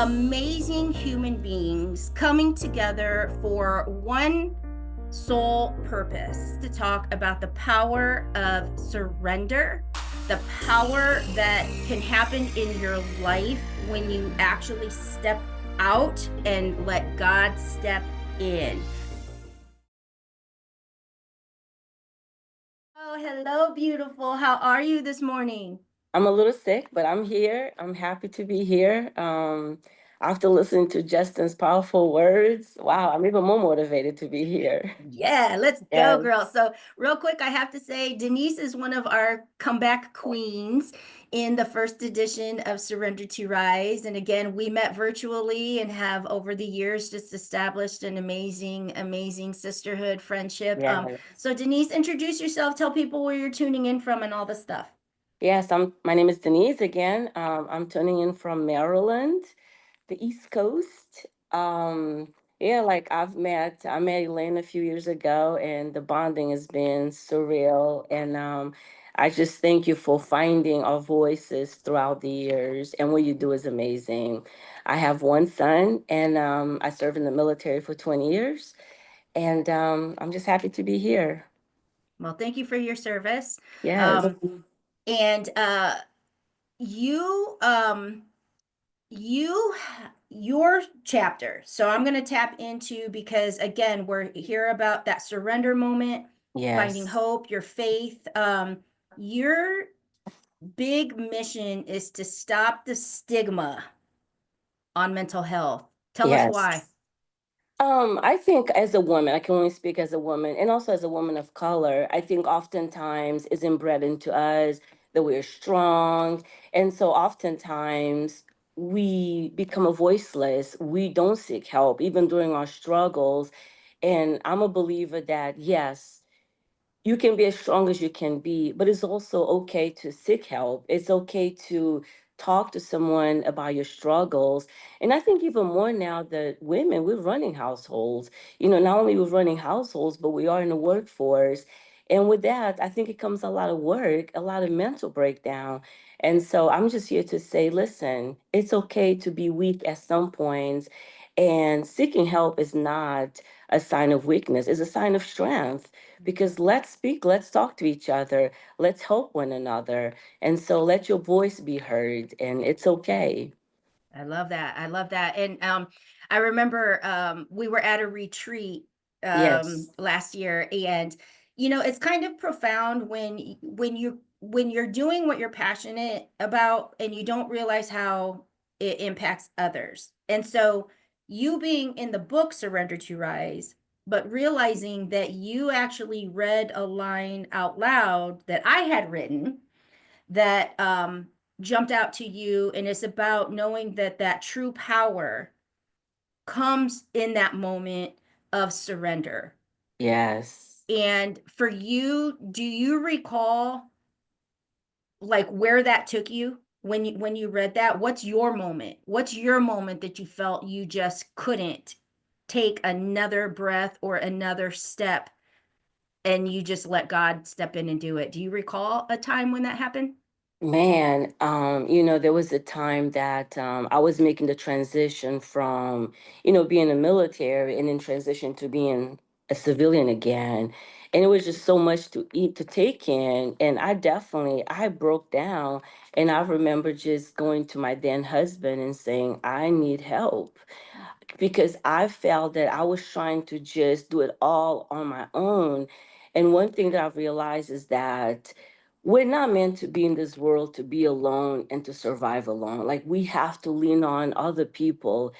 amazing human beings coming together for one sole purpose to talk about the power of surrender, the power that can happen in your life when you actually step out and let God step in. Oh, hello, beautiful. How are you this morning? I'm a little sick, but I'm here. I'm happy to be here. After listening to Justin's powerful words, wow, I'm even more motivated to be here. Yeah, let's go, Yes, girl. So, real quick, I have to say, Denise is one of our comeback queens in the first edition of Surrender to Rise. And again, we met virtually and have over the years just established an amazing, amazing sisterhood friendship. yes, So, Denise, introduce yourself, tell people where you're tuning in from and all the stuff. yes. My name is Denise again. I'm tuning in from Maryland, the East Coast. Yeah, like I met Elaine a few years ago, and the bonding has been surreal. And I just thank you for finding our voices throughout the years, and what you do is amazing. I have one son, and I served in the military for 20 years, and I'm just happy to be here. Well, thank you for your service. Yes, Um, and you you your chapter, so I'm going to tap into, because again, we're here about that surrender moment, finding yes, hope, your faith. Your big mission is to stop the stigma on mental health. Tell us why. yes. I think as a woman, I can only speak as a woman, and also as a woman of color, I think oftentimes is inbred into us that we're strong. And so oftentimes we become a voiceless. We don't seek help, even during our struggles. And I'm a believer that, yes, you can be as strong as you can be, but it's also okay to seek help. It's okay to talk to someone about your struggles. And I think even more now that women, we're running households. Not only we're running households, but we are in the workforce. And with that, I think it comes a lot of work, a lot of mental breakdown. And so I'm just here to say, listen, it's okay to be weak at some points. And seeking help is not a sign of weakness, it's a sign of strength, because let's speak, let's talk to each other, let's help one another. And so let your voice be heard, and it's okay. I love that. I love that. And I remember we were at a retreat Yes, last year, and it's kind of profound when when you're doing what you're passionate about and you don't realize how it impacts others. And so you being in the book Surrender to Rise, but realizing that you actually read a line out loud that I had written that jumped out to you, and it's about knowing that that true power comes in that moment of surrender. yes. And for you, do you recall like where that took you when you read that? What's your moment? What's your moment that you felt you just couldn't take another breath or another step, and you just let God step in and do it? Do you recall a time when that happened? Man, there was a time that I was making the transition from, being a military and then transition to being a civilian again. And it was just so much to eat, to take in. And I broke down. And I remember just going to my then husband and saying, I need help, because I felt that I was trying to just do it all on my own. And one thing that I've realized is that we're not meant to be in this world to be alone and to survive alone. Like, we have to lean on other people.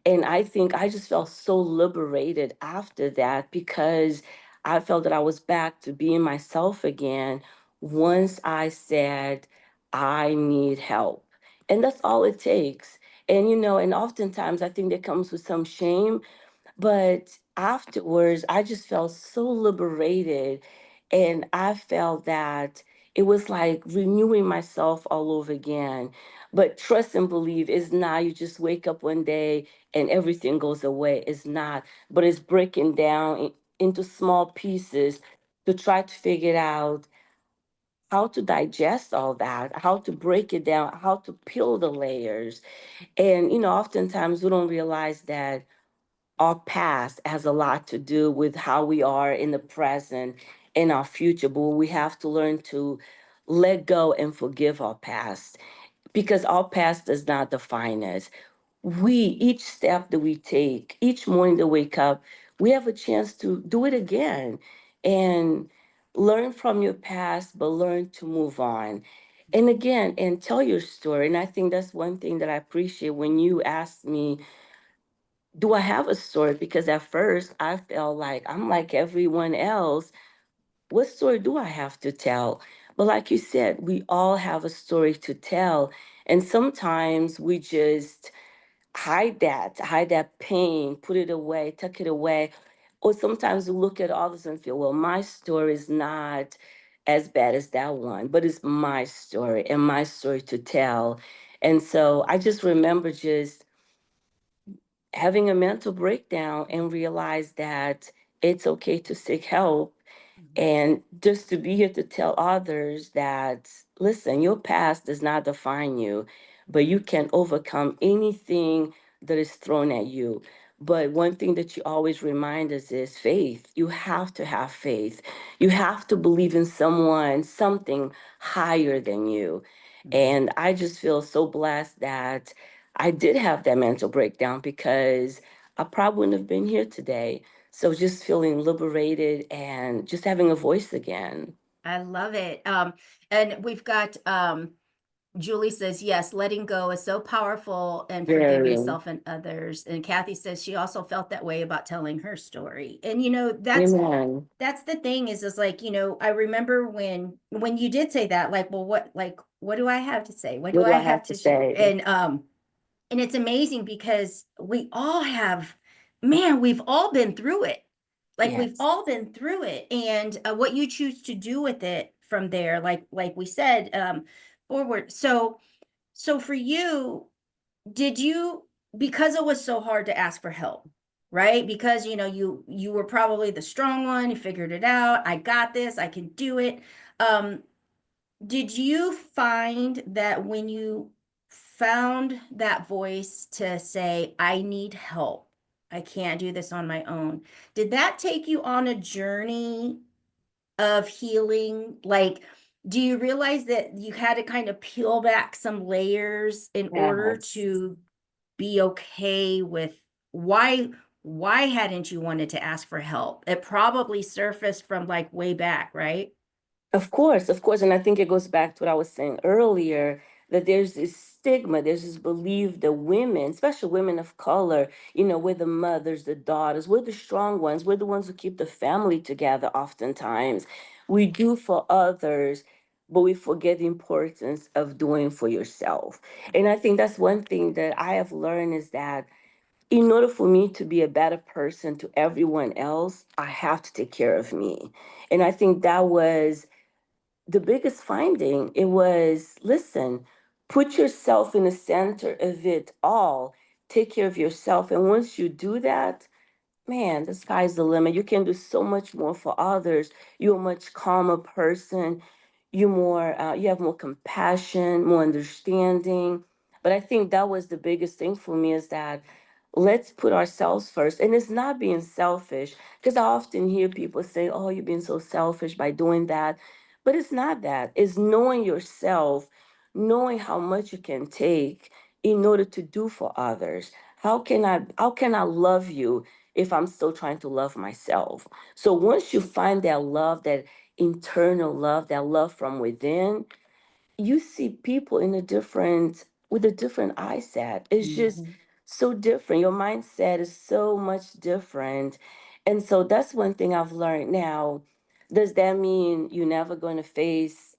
And I think I just felt so liberated after that, because I felt that I was back to being myself again once I said, I need help. And that's all it takes. And oftentimes I think that comes with some shame, but afterwards, I just felt so liberated. And I felt that it was like renewing myself all over again. But trust and believe is not you just wake up one day and everything goes away. It's not, but it's breaking down into small pieces to try to figure out how to digest all that, how to break it down, how to peel the layers. And, oftentimes we don't realize that our past has a lot to do with how we are in the present, in our future, but we have to learn to let go and forgive our past, because our past does not define us. Each step that we take, each morning to wake up, we have a chance to do it again and learn from your past, but learn to move on. And again, and tell your story. And I think that's one thing that I appreciate when you asked me, do I have a story? Because at first I felt like I'm like everyone else. What story do I have to tell? But like you said, we all have a story to tell. And sometimes we just hide that pain, put it away, tuck it away. Or sometimes we look at others and feel, well, my story is not as bad as that one, but it's my story and my story to tell. And so I just remember just having a mental breakdown and realize that it's okay to seek help, and just to be here to tell others that, listen, your past does not define you, but you can overcome anything that is thrown at you. But one thing that you always remind us is faith. You have to have faith. You have to believe in someone, something higher than you. Mhm. And I just feel so blessed that I did have that mental breakdown, because I probably wouldn't have been here today. So just feeling liberated and just having a voice again. I love it. And we've got Julie says, yes, letting go is so powerful and forgive Very. yourself and others. And Kathy says she also felt that way about telling her story. And Amen. that's the thing is like, I remember when you did say that, like what do I have to say? What do What do I I have have to to share? say? And it's amazing because man, we've all been through it. Like we've Yes. all been through it. And what you choose to do with it from there, like we said, forward. So for you, did you, because it was so hard to ask for help, right? Because you were probably the strong one, you figured it out. I got this, I can do it. Um, did you find that when you found that voice to say, I need help, I can't do this on my own, did that take you on a journey of healing? Like, do you realize that you had to kind of peel back some layers in order Yes. to be okay with why why hadn't you wanted to ask for help? It probably surfaced from like way back, right? Of course, of course. And I think it goes back to what I was saying earlier, that there's this stigma, there's this belief that women, especially women of color, we're the mothers, the daughters, we're the strong ones, we're the ones who keep the family together oftentimes. We do for others, but we forget the importance of doing for yourself. And I think that's one thing that I have learned is that in order for me to be a better person to everyone else, I have to take care of me. And I think that was the biggest finding. It was, listen, put yourself in the center of it all, take care of yourself, and once you do that, man, the sky's the limit. You can do so much more for others. You're a much calmer person. You have more compassion, more understanding. But I think that was the biggest thing for me, is that let's put ourselves first. And it's not being selfish, because I often hear people say, oh, you're being so selfish by doing that. But it's not that. It's knowing yourself, knowing how much you can take in order to do for others. How can I love you if I'm still trying to love myself? So once you find that love, that internal love, that love from within, you see people in a different with a different eye set. It's just Mhm. so different. Your mindset is so much different. And so that's one thing I've learned now. Does that mean you're never going to face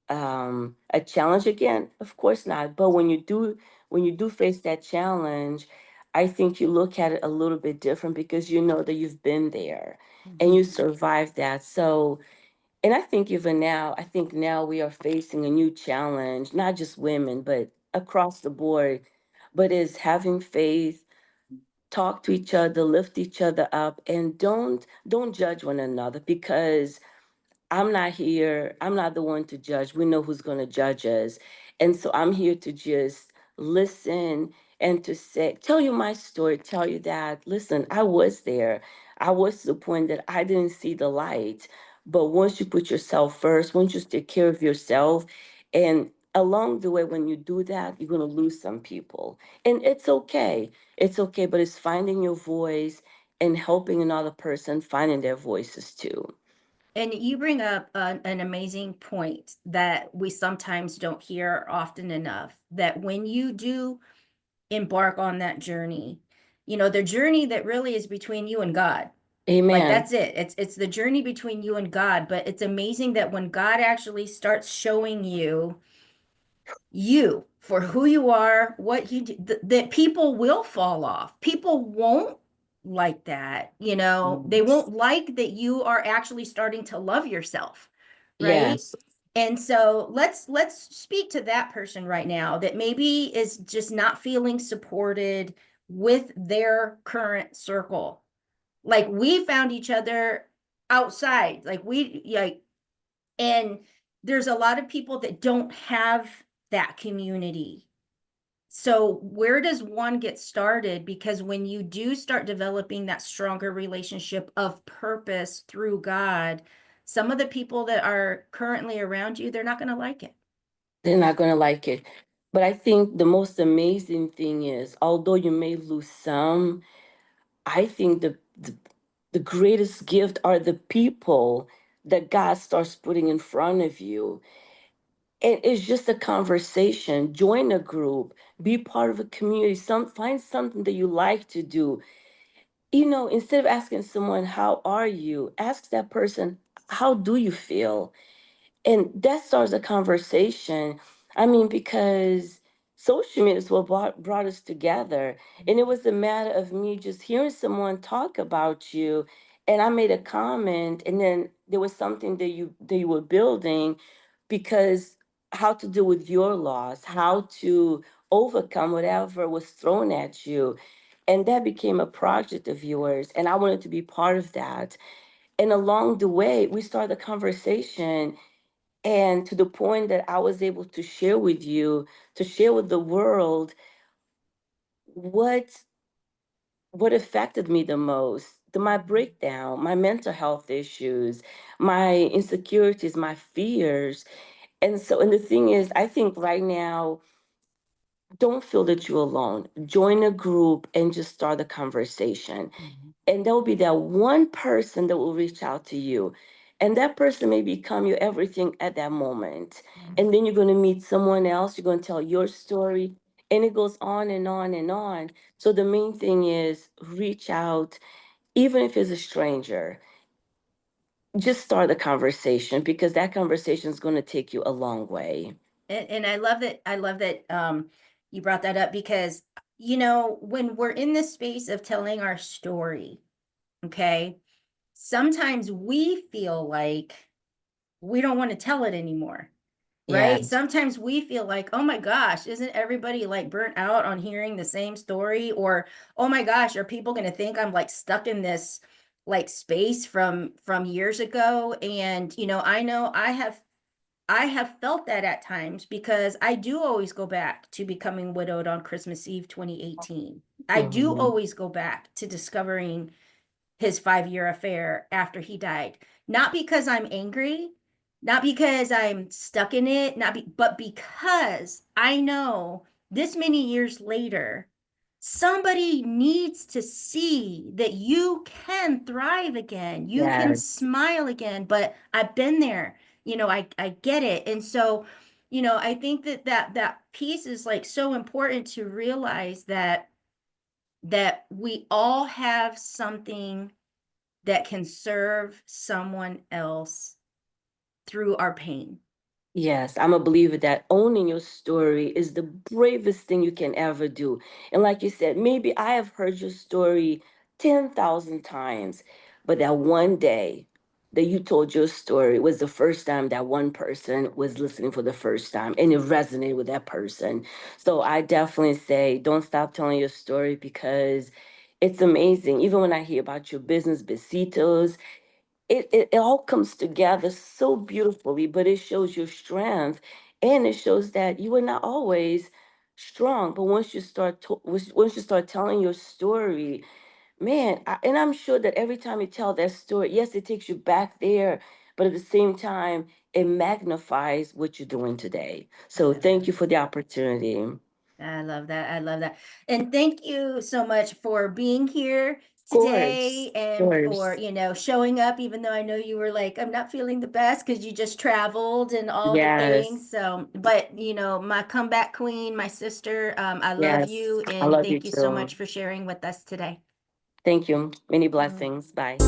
a challenge again? Of course not. But when you do face that challenge, I think you look at it a little bit different, because you know that you've been there and you Mhm. survived that. So, and I think even now, I think now we are facing a new challenge, not just women, but across the board. But is having faith, talk to each other, lift each other up, and don't judge one another, because I'm not the one to judge. We know who's going to judge us. And so I'm here to just listen and to say, tell you my story, tell you that, listen, I was there. I was to the point that I didn't see the light. But once you put yourself first, once you take care of yourself, and along the way, when you do that, you're going to lose some people. And it's okay. It's okay. But it's finding your voice and helping another person finding their voices too. And you bring up an amazing point that we sometimes don't hear often enough, that when you do embark on that journey, the journey that really is between you and God. Like Amen. that's it. It's the journey between you and God, but it's amazing that when God actually starts showing you for who you are, what you do, that people will fall off. People won't like that, they Yes. won't like that you are actually starting to love yourself, right? Yes. And so let's speak to that person right now that maybe is just not feeling supported with their current circle. Like we found each other outside, and there's a lot of people that don't have that community. So where does one get started? Because when you do start developing that stronger relationship of purpose through God, some of the people that are currently around you, they're not going to like it. They're not going to like it. But I think the most amazing thing is, although you may lose some, I think the greatest gift are the people that God starts putting in front of you. And it's just a conversation. Join a group, be part of a community, find something that you like to do. Instead of asking someone, how are you? Ask that person, how do you feel? And that starts a conversation. I mean, because social media is what brought us together. And it was a matter of me just hearing someone talk about you. And I made a comment, and then there was something that you were building, because how to deal with your loss, how to overcome whatever was thrown at you. And that became a project of yours. And I wanted to be part of that. And along the way, we started a conversation, and to the point that I was able to share with you, to share with the world what what affected me the most, my breakdown, my mental health issues, my insecurities, my fears. And the thing is, I think right now, don't feel that you're alone. Join a group and just start a conversation. Mhm. And there will be that one person that will reach out to you. And that person may become your everything at that moment. And then you're going to meet someone else, you're going to tell your story, and it goes on and on and on. So the main thing is reach out, even if it's a stranger. Just start a conversation, because that conversation is going to take you a long way. And I love that you brought that up because when we're in this space of telling our story, okay, sometimes we feel like we don't want to tell it anymore. Right? Yes. Sometimes we feel like, oh my gosh, isn't everybody like burnt out on hearing the same story? Or, oh my gosh, are people going to think I'm like stuck in this like space from years ago? And know I have felt that at times because I do always go back to becoming widowed on Christmas Eve 2018. I do Mhm. always go back to discovering his 5-year affair after he died. Not because I'm angry, not because I'm stuck in it, but because I know this many years later, somebody needs to see that you can thrive again. You can Yes. smile again, but I've been there. I get it. And so, I think that piece is like so important to realize that we all have something that can serve someone else through our pain. Yes, I'm a believer that owning your story is the bravest thing you can ever do. And like you said, maybe I have heard your story 10,000 times, but that one day that you told your story was the first time that one person was listening for the first time, and it resonated with that person. So I definitely say, don't stop telling your story, because it's amazing. Even when I hear about your business, besitos, it all comes together so beautifully, but it shows your strength, and it shows that you were not always strong. But once you start telling your story, man, and I'm sure that every time you tell that story, yes, it takes you back there, but at the same time, it magnifies what you're doing today. So thank you for the opportunity. Of I love that. I love that. And thank you so much for being here course, today of and for, course. showing up, even though I know you were like, I'm not feeling the best because you just traveled and all the things. Yes, So, but, my comeback queen, my sister, I love yes. you I and love you thank you so too. much for sharing with us today. Thank you. Many Mm. blessings. Bye.